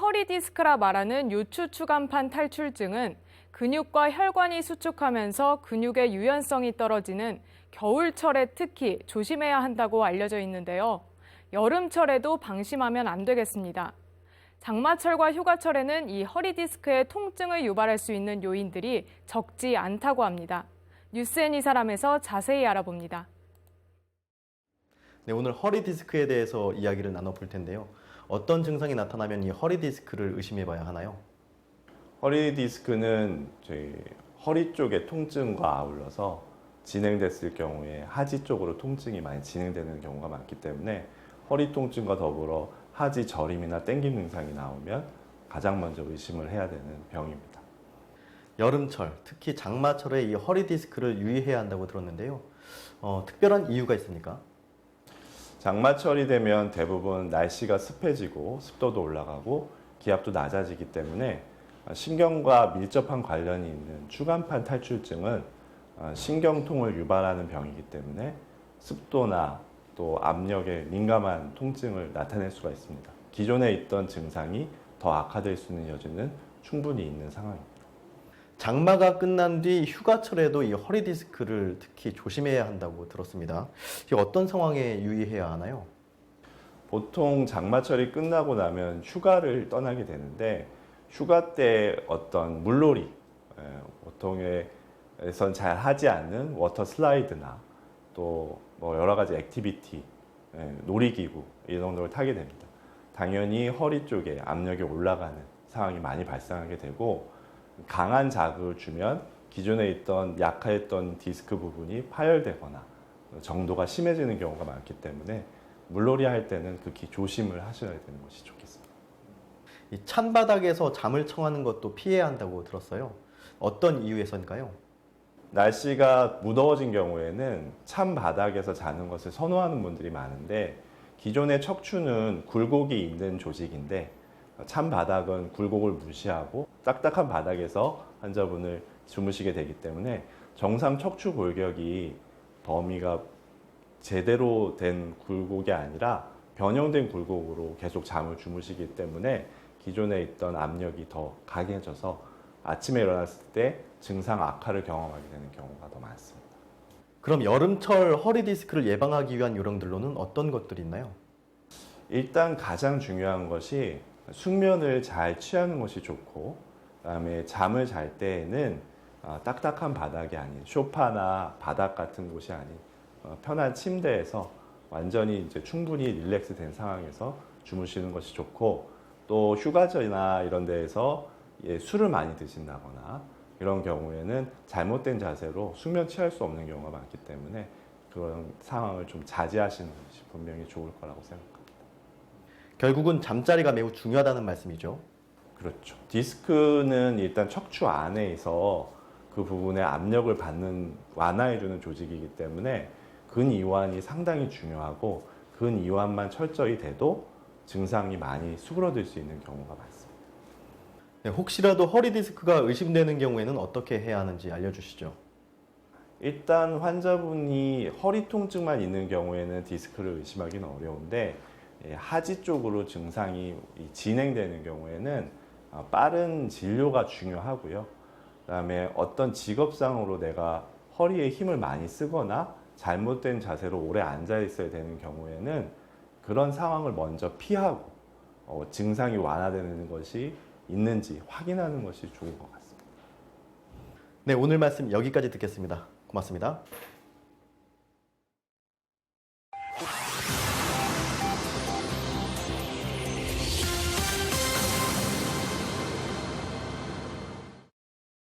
허리 디스크라 말하는 요추 추간판 탈출증은 근육과 혈관이 수축하면서 근육의 유연성이 떨어지는 겨울철에 특히 조심해야 한다고 알려져 있는데요. 여름철에도 방심하면 안 되겠습니다. 장마철과 휴가철에는 이 허리 디스크의 통증을 유발할 수 있는 요인들이 적지 않다고 합니다. 뉴스앤 이 사람에서 자세히 알아봅니다. 네, 오늘 허리 디스크에 대해서 이야기를 나눠볼 텐데요. 어떤 증상이 나타나면 이 허리 디스크를 의심해 봐야 하나요? 허리 디스크는 저희 허리 쪽의 통증과 아울러서 진행됐을 경우에 하지 쪽으로 통증이 많이 진행되는 경우가 많기 때문에 허리 통증과 더불어 하지 저림이나 땡김 증상이 나오면 가장 먼저 의심을 해야 되는 병입니다. 여름철, 특히 장마철에 이 허리 디스크를 유의해야 한다고 들었는데요. 특별한 이유가 있습니까? 장마철이 되면 대부분 날씨가 습해지고 습도도 올라가고 기압도 낮아지기 때문에 신경과 밀접한 관련이 있는 추간판 탈출증은 신경통을 유발하는 병이기 때문에 습도나 또 압력에 민감한 통증을 나타낼 수가 있습니다. 기존에 있던 증상이 더 악화될 수 있는 여지는 충분히 있는 상황입니다. 장마가 끝난 뒤 휴가철에도 이 허리 디스크를 특히 조심해야 한다고 들었습니다. 이게 어떤 상황에 유의해야 하나요? 보통 장마철이 끝나고 나면 휴가를 떠나게 되는데 휴가 때 어떤 물놀이, 보통에선 잘 하지 않는 워터 슬라이드나 또 뭐 여러 가지 액티비티, 놀이기구 이런 걸 타게 됩니다. 당연히 허리 쪽에 압력이 올라가는 상황이 많이 발생하게 되고 강한 자극을 주면 기존에 있던 약화했던 디스크 부분이 파열되거나 정도가 심해지는 경우가 많기 때문에 물놀이 할 때는 극히 조심을 하셔야 되는 것이 좋겠습니다. 이 찬 바닥에서 잠을 청하는 것도 피해야 한다고 들었어요. 어떤 이유에서일까요? 날씨가 무더워진 경우에는 찬 바닥에서 자는 것을 선호하는 분들이 많은데 기존의 척추는 굴곡이 있는 조직인데 찬 바닥은 굴곡을 무시하고 딱딱한 바닥에서 환자분을 주무시게 되기 때문에 정상 척추 골격이 범위가 제대로 된 굴곡이 아니라 변형된 굴곡으로 계속 잠을 주무시기 때문에 기존에 있던 압력이 더 강해져서 아침에 일어났을 때 증상 악화를 경험하게 되는 경우가 더 많습니다. 그럼 여름철 허리 디스크를 예방하기 위한 요령들로는 어떤 것들이 있나요? 일단 가장 중요한 것이 숙면을 잘 취하는 것이 좋고 그다음에 잠을 잘 때에는 딱딱한 바닥이 아닌 소파나 바닥 같은 곳이 아닌 편한 침대에서 완전히 이제 충분히 릴렉스 된 상황에서 주무시는 것이 좋고 또 휴가지나 이런 데에서 술을 많이 드신다거나 이런 경우에는 잘못된 자세로 숙면 취할 수 없는 경우가 많기 때문에 그런 상황을 좀 자제하시는 것이 분명히 좋을 거라고 생각합니다. 결국은 잠자리가 매우 중요하다는 말씀이죠. 그렇죠. 디스크는 일단 척추 안에서 그 부분에 압력을 완화해주는 조직이기 때문에 근이완이 상당히 중요하고 근이완만 철저히 돼도 증상이 많이 수그러들 수 있는 경우가 많습니다. 네, 혹시라도 허리 디스크가 의심되는 경우에는 어떻게 해야 하는지 알려주시죠. 일단 환자분이 허리 통증만 있는 경우에는 디스크를 의심하기는 어려운데 하지 쪽으로 증상이 진행되는 경우에는 빠른 진료가 중요하고요. 그다음에 어떤 직업상으로 내가 허리에 힘을 많이 쓰거나 잘못된 자세로 오래 앉아 있어야 되는 경우에는 그런 상황을 먼저 피하고 증상이 완화되는 것이 있는지 확인하는 것이 좋은 것 같습니다. 네, 오늘 말씀 여기까지 듣겠습니다. 고맙습니다.